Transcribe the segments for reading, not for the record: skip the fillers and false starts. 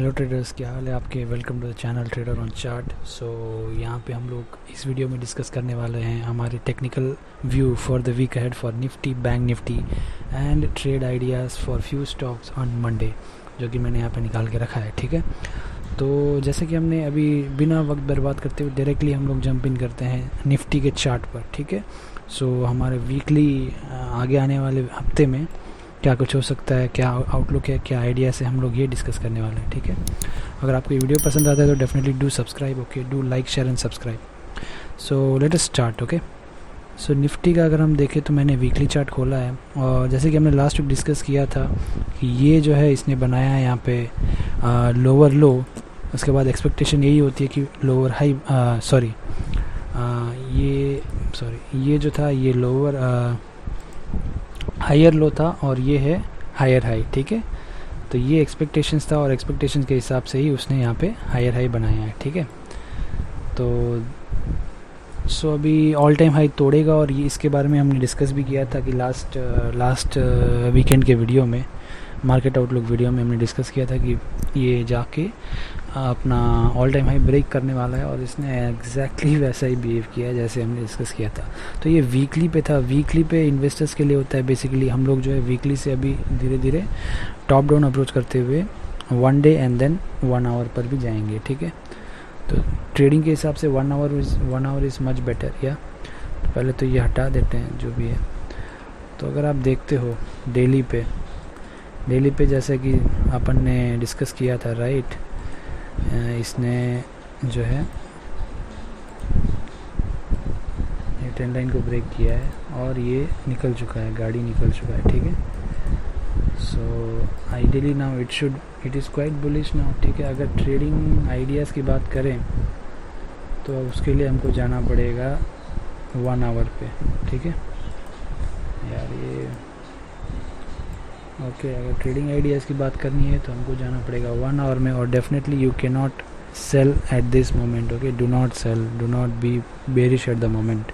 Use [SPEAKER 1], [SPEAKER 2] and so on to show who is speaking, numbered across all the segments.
[SPEAKER 1] Hello traders, क्या हाल है आपके। Welcome to the channel trader on chart. So यहाँ पे हम लोग इस वीडियो में डिस्कस करने वाले हैं हमारे technical view for the week ahead for Nifty, bank Nifty and trade ideas for few stocks on Monday, जो कि मैंने यहाँ पे निकाल के रखा है। ठीक है, तो जैसे कि हमने अभी बिना वक्त बर्बाद करते हुए डायरेक्टली हम लोग जंप इन करते हैं निफ्टी के चार्ट पर। ठीक है, सो हमारे वीकली आगे आने वाले हफ्ते में क्या कुछ हो सकता है, क्या आउटलुक है, क्या आइडिया से हम लोग ये डिस्कस करने वाले हैं। ठीक है, अगर आपको ये वीडियो पसंद आता है तो definitely do subscribe. Okay, do like, share and subscribe. So let us start. Okay, so Nifty का अगर हम देखें तो मैंने वीकली चार्ट खोला है, और जैसे कि हमने लास्ट वीक डिस्कस किया था कि ये जो है इसने बनाया है यहाँ पे लोअर लो। उसके बाद एक्सपेक्टेशन यही होती है कि लोअर हाई ये जो था ये लोअर हायर लो था और ये है हायर हाई। ठीक है, तो ये एक्सपेक्टेशंस था और एक्सपेक्टेशंस के हिसाब से ही उसने यहाँ पे हायर हाई बनाया है। ठीक है, तो सो अभी ऑल टाइम हाई तोड़ेगा, और ये इसके बारे में हमने डिस्कस भी किया था कि लास्ट वीकेंड के वीडियो में, मार्केट आउटलुक वीडियो में हमने डिस्कस किया था कि ये जाके अपना ऑल टाइम हाई ब्रेक करने वाला है, और इसने एग्जैक्टली वैसा ही बिहेव किया है जैसे हमने डिस्कस किया था। तो ये वीकली पे था। वीकली पे इन्वेस्टर्स के लिए होता है बेसिकली। हम लोग जो है वीकली से अभी धीरे धीरे टॉप डाउन अप्रोच करते हुए 1 डे एंड देन 1 आवर पर भी जाएंगे। ठीक है, तो ट्रेडिंग के हिसाब से 1 आवर इज़ मच बेटर। या तो पहले तो ये हटा देते हैं जो भी है। तो अगर आप देखते हो डेली पे जैसे कि अपन ने डिस्कस किया था, राइट, इसने जो है ये ट्रेंड लाइन को ब्रेक किया है और ये निकल चुका है, गाड़ी निकल चुका है। ठीक है, so ideally now it is quite bullish now. ठीक है, अगर ट्रेडिंग आइडियाज़ की बात करें तो उसके लिए हमको जाना पड़ेगा 1 आवर पे। ठीक है यार, ये ओके, अगर ट्रेडिंग आइडियाज़ की बात करनी है तो हमको जाना पड़ेगा 1 आवर में, और definitely you can not sell at this moment. Okay, do not sell, do not be bearish at the moment.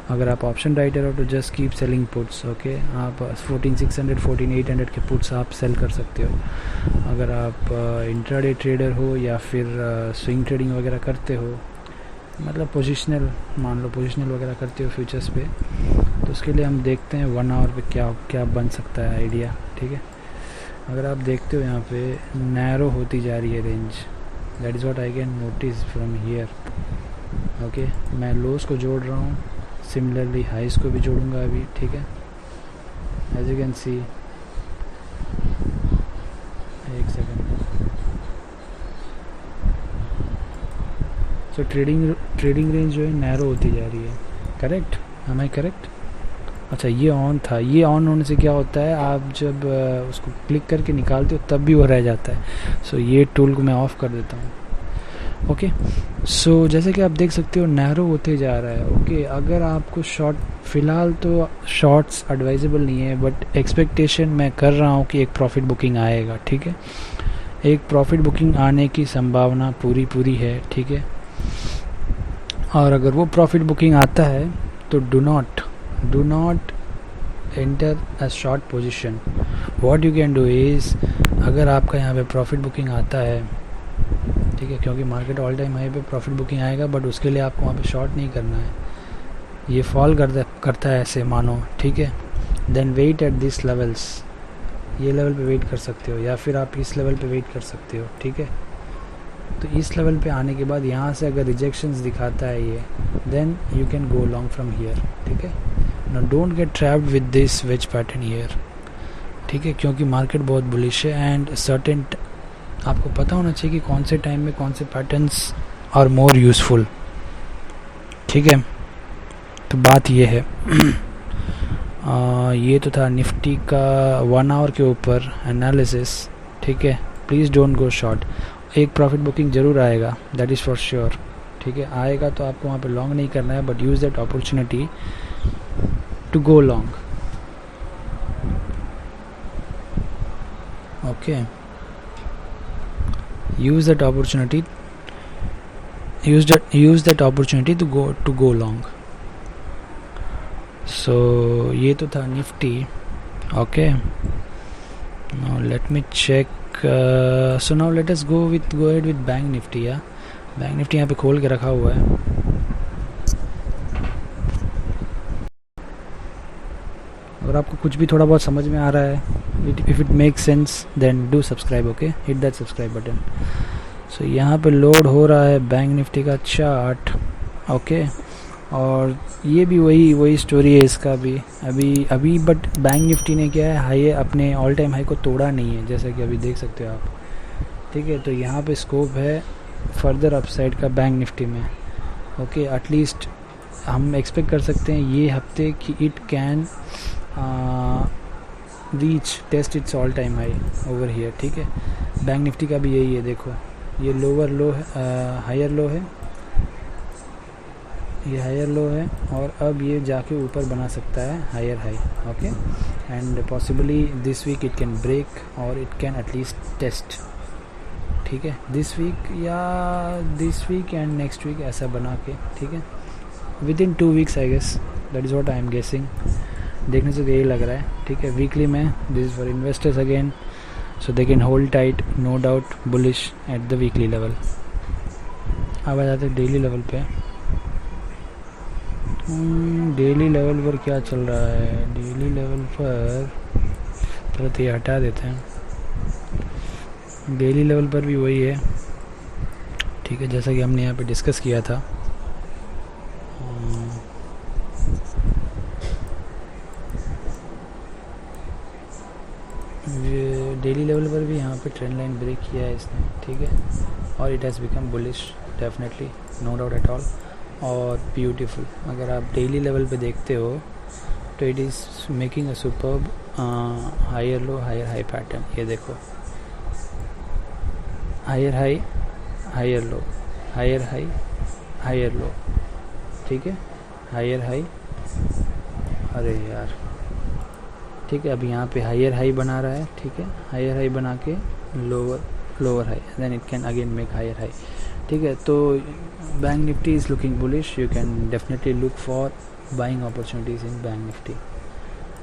[SPEAKER 1] अगर आप ऑप्शन राइटर हो तो just keep selling puts. Okay, आप 14600 14800 के पुट्स आप सेल कर सकते हो। अगर आप इंट्राडे ट्रेडर हो या फिर स्विंग ट्रेडिंग वगैरह करते हो, मतलब पोजिशनल, मान लो पोजिशनल वगैरह करते हो फ्यूचर्स पे, तो उसके लिए हम देखते हैं 1 आवर पे क्या क्या बन सकता है आइडिया। ठीक है, अगर आप देखते हो यहाँ पे नैरो होती जा रही है range, that is what I can notice from here. Okay, मैं लोस को जोड़ रहा हूँ, सिमिलरली हाइस को भी जोड़ूंगा अभी। ठीक है, एज यू कैन सी, एक सेकेंड। सो ट्रेडिंग रेंज जो है नैरो होती जा रही है। Correct, am I correct? अच्छा, ये ऑन था। ये ऑन होने से क्या होता है, आप जब उसको क्लिक करके निकालते हो तब भी वो रह जाता है। सो ये टूल को मैं ऑफ़ कर देता हूँ। ओके, सो जैसे कि आप देख सकते हो नैरो होते जा रहा है। ओके, अगर आपको शॉर्ट, फ़िलहाल तो शॉर्ट्स एडवाइजेबल नहीं है, बट एक्सपेक्टेशन मैं कर रहा हूँ कि एक प्रॉफिट बुकिंग आएगा। ठीक है, एक प्रॉफिट बुकिंग आने की संभावना पूरी है। ठीक है, और अगर वो प्रॉफिट बुकिंग आता है तो do not enter a short position. What you can do is, अगर आपका यहाँ पे प्रॉफिट बुकिंग आता है, ठीक है, क्योंकि मार्केट ऑल टाइम हाई पे प्रॉफिट बुकिंग आएगा, बट उसके लिए आपको वहाँ पे शॉर्ट नहीं करना है। ये फॉल करता है ऐसे मानो। ठीक है, then wait at this levels, ये लेवल पे वेट कर सकते हो, या फिर आप इस लेवल पे वेट कर सकते हो। ठीक है, तो इस लेवल पे आने के बाद यहाँ से अगर रिजेक्शंस दिखाता है ये, then you can go long from here. ठीक है, no don't get trapped with this wedge pattern here. ठीक है, क्योंकि मार्केट बहुत बुलिश है, एंड सर्टेन आपको पता होना चाहिए कि कौन से टाइम में कौन से पैटर्न्स आर मोर यूज़फुल। ठीक है, तो बात ये है। ये तो था निफ्टी का 1 आवर के ऊपर एनालिसिस। ठीक है, प्लीज़ डोंट गो शॉर्ट। एक प्रॉफिट बुकिंग ज़रूर आएगा, दैट इज़ फॉर श्योर। ठीक है, आएगा तो आपको वहाँ पे लॉन्ग नहीं करना है, but use that opportunity to go long. Okay, use that opportunity to go long. So ये तो था Nifty. Okay, now let me check so now let us go ahead with bank Nifty. या bank Nifty यहाँ पे खोल के रखा हुआ है। अगर आपको कुछ भी थोड़ा बहुत समझ में आ रहा है, if it make sense then do subscribe, okay, hit that subscribe button. So यहाँ पे लोड हो रहा है बैंक निफ्टी का चार्ट, ओके। और ये भी वही स्टोरी है इसका भी अभी बट बैंक निफ्टी ने क्या है, हाई अपने ऑल टाइम हाई को तोड़ा नहीं है, जैसा कि अभी देख सकते हो आप, ठीक है। तो यहाँ पे स्कोप है फर्दर अपसाइड का बैंक निफ्टी में, ओके। एटलीस्ट हम एक्सपेक्ट कर सकते हैं ये हफ्ते कि it can test its all time high over here, ठीक है। बैंक निफ्टी का भी यही है, देखो ये लोअर लो है, हायर लो है, ये हायर लो है, और अब ये जाके ऊपर बना सकता है higher high, okay. And possibly this week it can break और इट कैन एटलीस्ट टेस्ट, ठीक है, this week and next week ऐसा बना के, ठीक है, within 2 weeks I guess, that is what I am guessing. देखने से तो यही लग रहा है, ठीक है। वीकली में this is for investors again, so they can hold tight, no doubt bullish at the weekly level. अब आ जाते हैं डेली लेवल पे। डेली लेवल पर क्या चल रहा है? डेली लेवल पर पहले तो ये हटा देते हैं। डेली लेवल पर भी वही है, ठीक है, जैसा कि हमने यहाँ पे डिस्कस किया था। डेली लेवल पर भी यहाँ पे ट्रेंड लाइन ब्रेक किया है इसने, ठीक है, और it has become bullish definitely, no doubt at all, और ब्यूटीफुल। अगर आप डेली लेवल पे देखते हो तो it is making a superb higher low higher high pattern. ये देखो, higher high, higher low, higher high, higher low, ठीक है, हायर हाई, अरे यार, ठीक है। अब यहाँ पे हायर हाई बना रहा है, ठीक है, हायर हाई बना के lower high, then it can again make higher high, ठीक है। तो bank Nifty is looking bullish, you can definitely look for buying opportunities in bank Nifty,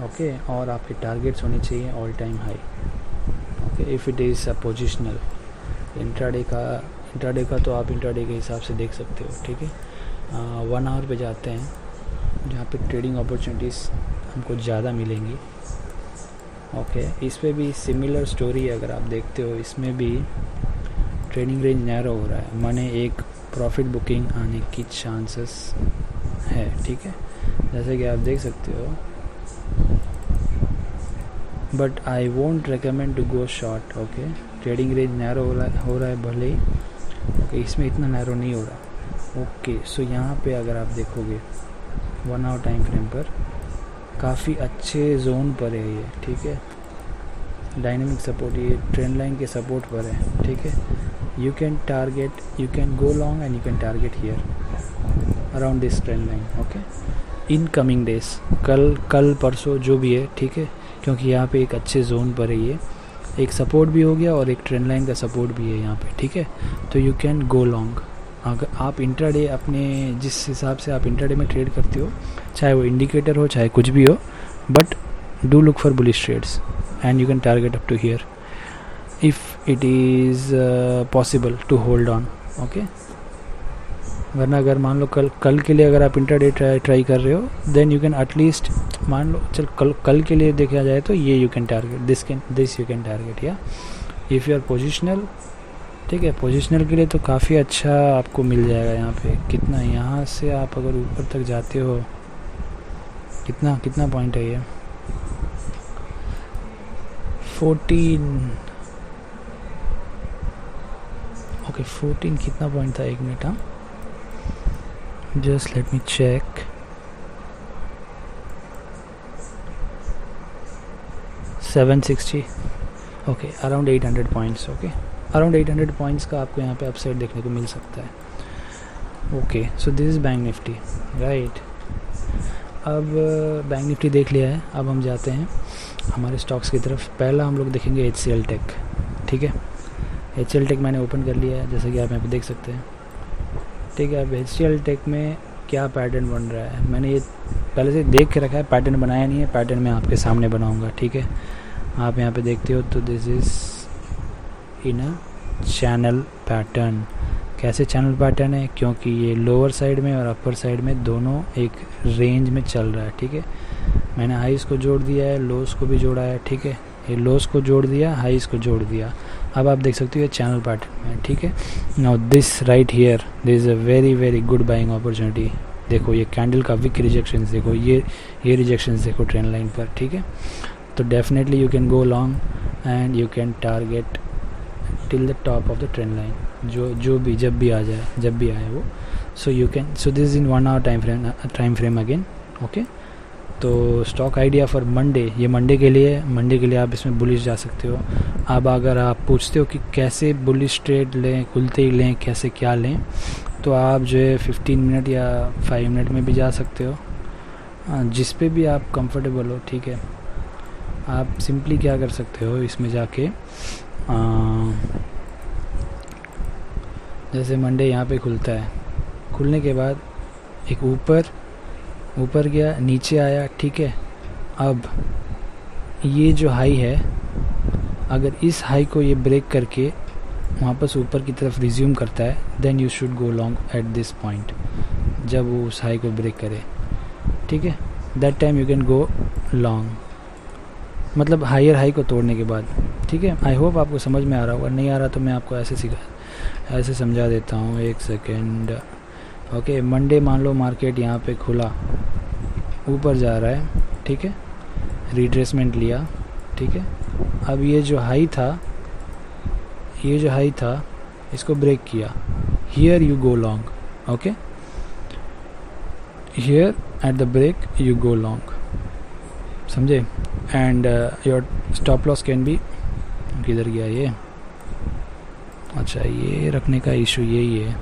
[SPEAKER 1] okay. और आपके टारगेट्स होने चाहिए all time high, okay, if it is a positional. Intraday का तो आप इंट्राडे के हिसाब से देख सकते हो, ठीक है। 1 आवर पे जाते हैं जहाँ पे ट्रेडिंग अपॉर्चुनिटीज़ हमको ज़्यादा मिलेंगी, ओके। इस पे भी सिमिलर स्टोरी है, अगर आप देखते हो इसमें भी ट्रेडिंग रेंज नैरो हो रहा है, माने एक प्रॉफिट बुकिंग आने की चांसेस है, ठीक है, जैसे कि आप देख सकते हो। But I won't recommend to go short, okay. Trading range narrow हो रहा है भले ही, ओके, इसमें इतना नैरो नहीं हो रहा, ओके। सो यहाँ पे अगर आप देखोगे 1 आवर टाइम फ्रेम पर काफ़ी अच्छे जोन पर है ये, ठीक है, डायनेमिक सपोर्ट, ये ट्रेंड लाइन के सपोर्ट पर है, ठीक है। You can go long and you can target here around this trend line, okay, in coming days, कल परसों जो भी है, ठीक है, क्योंकि यहाँ पे एक अच्छे जोन पर है, ये एक सपोर्ट भी हो गया और एक ट्रेंड लाइन का सपोर्ट भी है यहाँ पे, ठीक है। तो यू कैन गो लॉन्ग। अगर आप इंट्राडे अपने जिस हिसाब से आप इंट्राडे में ट्रेड करते हो, चाहे वो इंडिकेटर हो चाहे कुछ भी हो, but do look for bullish trades and you can target up to here if it is possible to hold on, okay. वरना अगर मान लो कल के लिए अगर आप इंट्राडे ट्राई कर रहे हो, देन यू कैन एटलीस्ट, मान लो चल कल के लिए देखा जाए तो ये you can target, this you can target, या इफ़ यू आर पोजिशनल, ठीक है। पोजिशनल के लिए तो काफ़ी अच्छा आपको मिल जाएगा यहाँ पे। कितना यहाँ से आप अगर ऊपर तक जाते हो, कितना पॉइंट है ये, 14, ओके 14 कितना पॉइंट था, 1 मिनट, हाँ, just let me check, 760, okay, around 800 points, okay, around 800 points का आपको यहाँ पे अपसाइड देखने को मिल सकता है, okay. So this is bank Nifty, right. अब बैंक निफ्टी देख लिया है, अब हम जाते हैं हमारे स्टॉक्स की तरफ। पहला हम लोग देखेंगे HCL टेक, ठीक है। HCL टेक मैंने ओपन कर लिया है, जैसा कि आप यहाँ पे देख सकते हैं, ठीक है। अब HCL टेक में क्या पैटर्न बन रहा है, मैंने ये पहले से देख के रखा है, पैटर्न बनाया नहीं है, पैटर्न मैं आपके सामने बनाऊँगा, ठीक है। आप यहाँ पे देखते हो तो this is in a channel pattern. कैसे चैनल पैटर्न है? क्योंकि ये लोअर साइड में और अपर साइड में दोनों एक रेंज में चल रहा है, ठीक है। मैंने हाईस को जोड़ दिया है, लोस को भी जोड़ा है, ठीक है। ये लोस को जोड़ दिया, हाईस को जोड़ दिया। अब आप देख सकते हो ये चैनल पैटर्न में, ठीक है। Now this right here this is a very very good buying opportunity. देखो ये कैंडल का विक रिजेक्शंस देखो, ये रिजेक्शंस देखो ट्रेंड लाइन पर, ठीक है। तो definitely you can go long and you can target till the top of the trend line, जो भी जब भी आए वो। So you can, so this in 1 hour time frame again, okay. तो स्टॉक आइडिया फॉर मंडे, ये Monday के लिए आप इसमें बुलिश जा सकते हो। अब अगर आप पूछते हो कि कैसे बुलिश ट्रेड लें, खुलते ही लें, कैसे क्या लें, तो आप जो है 15 मिनट या 5 मिनट में भी जा सकते हो, जिस पे भी आप कंफर्टेबल हो, ठीक है। आप सिंपली क्या कर सकते हो इसमें जाके, जैसे मंडे यहाँ पे खुलता है, खुलने के बाद एक ऊपर गया, नीचे आया, ठीक है। अब ये जो हाई है, अगर इस हाई को ये ब्रेक करके वापस ऊपर की तरफ रिज्यूम करता है, then you should go long at this point, जब वो उस हाई को ब्रेक करे, ठीक है। That time you can go long, मतलब हायर हाई को तोड़ने के बाद, ठीक है। आई होप आपको समझ में आ रहा होगा, नहीं आ रहा तो मैं आपको ऐसे समझा देता हूँ, एक सेकेंड, ओके। मंडे मान लो मार्केट यहाँ पे खुला, ऊपर जा रहा है, ठीक है, रिट्रेसमेंट लिया, ठीक है। अब ये जो हाई था इसको ब्रेक किया, here you go long, okay, here at the break you go long, समझे। And your stop loss can be, किधर गया ये, अच्छा ये रखने का इशू यही है,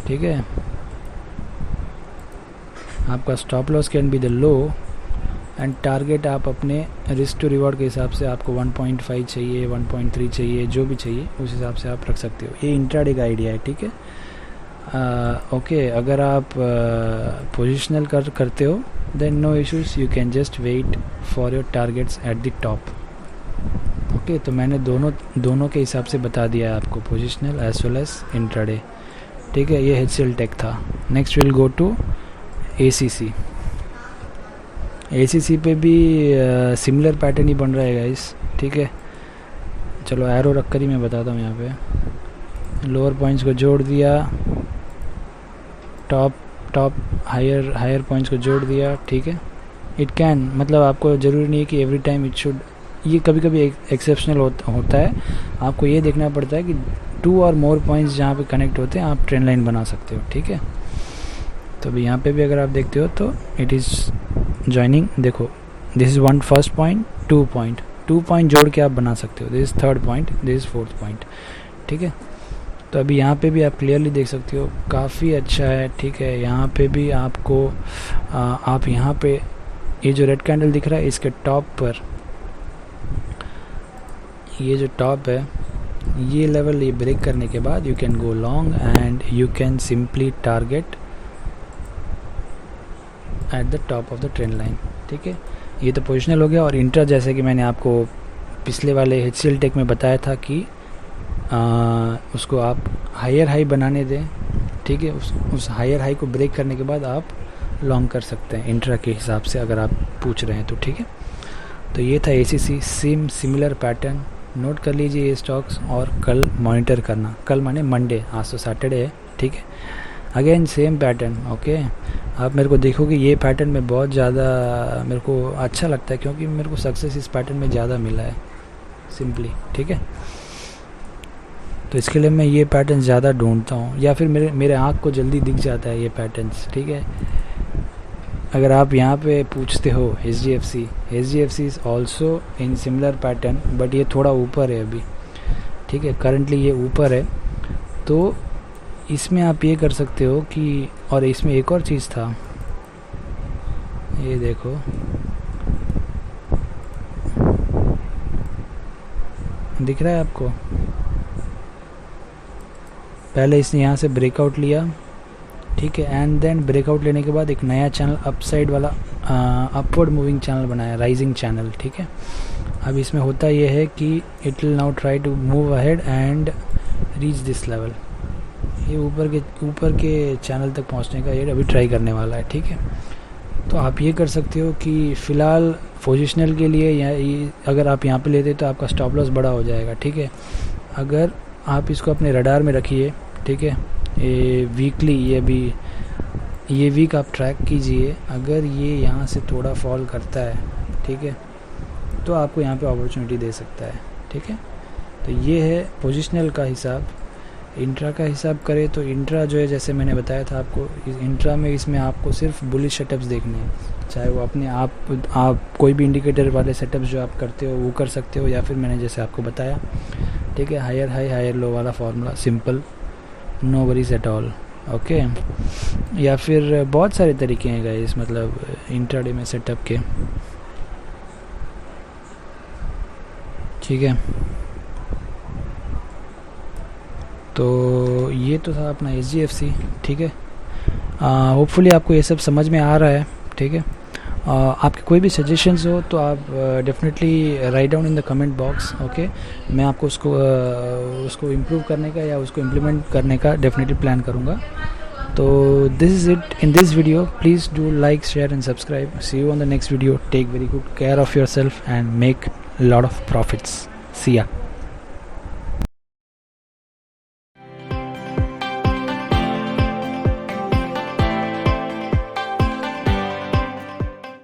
[SPEAKER 1] ठीक है। आपका stop loss can be the low and target आप अपने रिस्क टू रिवॉर्ड के हिसाब से, आपको 1.5 चाहिए, 1.3 चाहिए, जो भी चाहिए उस हिसाब से आप रख सकते हो। ये इंट्राडे का आइडिया है, ठीक है। ओके, अगर आप पोजिशनल करते हो then no issues, you can just wait for your targets at the top, okay. तो मैंने दोनों के हिसाब से बता दिया है आपको, positional as well as intraday, ठीक है। ये HCL टेक था। Next will go to ACC। ACC पे भी सिमिलर पैटर्न ही बन रहा है गाइस, ठीक है। चलो एरो रख कर ही मैं बताता हूँ। यहाँ पे लोअर पॉइंट्स को जोड़ दिया, टॉप हायर पॉइंट्स को जोड़ दिया, ठीक है। इट कैन, मतलब आपको ज़रूरी नहीं है कि एवरी टाइम इट शुड, ये कभी कभी एक्सेप्शनल होता है। आपको ये देखना पड़ता है कि 2 और मोर पॉइंट्स जहाँ पे कनेक्ट होते हैं आप ट्रेंड लाइन बना सकते हो, ठीक है। तो अभी यहाँ पे भी अगर आप देखते हो तो इट इज़ जॉइनिंग, देखो this is 1 first point, 2 point जोड़ के आप बना सकते हो, this is 3rd point, this is 4th point, ठीक है। तो अभी यहाँ पे भी आप क्लियरली देख सकते हो, काफ़ी अच्छा है, ठीक है। यहाँ पे भी आपको आप यहाँ पे ये जो रेड कैंडल दिख रहा है इसके टॉप पर, ये जो टॉप है, ये लेवल ये ब्रेक करने के बाद you can go long and you can simply target eight the top of the trend line, ठीक है। ये तो पोजिशनल हो गया। और इंट्रा, जैसे कि मैंने आपको पिछले वाले HCL टेक में बताया था कि उसको आप हायर हाई बनाने दें, ठीक है। उस हायर हाई को ब्रेक करने के बाद आप लॉन्ग कर सकते हैं इंट्रा के हिसाब से, अगर आप पूछ रहे हैं तो, ठीक है। तो ये था ACC, सिमिलर पैटर्न, नोट कर लीजिए ये स्टॉक्स और कल मॉनिटर करना। कल माने मंडे, आज तो सैटरडे है, ठीक है। Again same pattern, okay. आप मेरे को देखोगे ये पैटर्न में बहुत ज़्यादा मेरे को अच्छा लगता है, क्योंकि मेरे को सक्सेस इस पैटर्न में ज़्यादा मिला है सिंपली, ठीक है। तो इसके लिए मैं ये पैटर्न ज़्यादा ढूंढता हूँ, या फिर मेरे आँख को जल्दी दिख जाता है ये पैटर्न्स, ठीक है। अगर आप यहाँ पे पूछते हो HDFC is also in similar pattern, but ये थोड़ा ऊपर है अभी, ठीक है। करंटली ये ऊपर है, तो इसमें आप ये कर सकते हो कि, और इसमें एक और चीज़ था, ये देखो, दिख रहा है आपको, पहले इसने यहाँ से ब्रेकआउट लिया, ठीक है। एंड देन ब्रेकआउट लेने के बाद एक नया चैनल अपसाइड वाला अपवर्ड मूविंग चैनल बनाया, राइजिंग चैनल, ठीक है। अब इसमें होता ये है कि it will now try to move ahead and reach this level. ये ऊपर के चैनल तक पहुंचने का ये अभी ट्राई करने वाला है, ठीक है। तो आप ये कर सकते हो कि फ़िलहाल पोजिशनल के लिए या अगर आप यहाँ पे लेते तो आपका स्टॉप लॉस बड़ा हो जाएगा, ठीक है। अगर आप इसको अपने रडार में रखिए, ठीक है। ये वीकली ये वीक आप ट्रैक कीजिए। अगर ये यहाँ से थोड़ा फॉल करता है, ठीक है, तो आपको यहाँ पे अपॉर्चुनिटी दे सकता है, ठीक है। तो ये है पोजिशनल का हिसाब। इंट्रा का हिसाब करें तो इंट्रा जो है, जैसे मैंने बताया था आपको, इस इंट्रा में इसमें आपको सिर्फ बुलिश सेटअप्स देखने हैं, चाहे वो अपने आप कोई भी इंडिकेटर वाले सेटअप्स जो आप करते हो वो कर सकते हो, या फिर मैंने जैसे आपको बताया, ठीक है, हायर हाई हायर लो वाला formula, simple, no worries at all, okay. या फिर बहुत सारे तरीके हैं गाइस, मतलब इंट्राडे में सेटअप के, ठीक है। तो ये तो था अपना SGFC, ठीक है। होपफुली आपको ये सब समझ में आ रहा है, ठीक है। आपके कोई भी सजेशंस हो तो आप definitely write down in the comment box, okay. मैं आपको उसको इम्प्रूव करने का या उसको इम्प्लीमेंट करने का डेफिनेटली प्लान करूँगा। तो this is it in this video. Please do like, share and subscribe. See you on the next video. Take very good care of your self and make lot of profits. See या।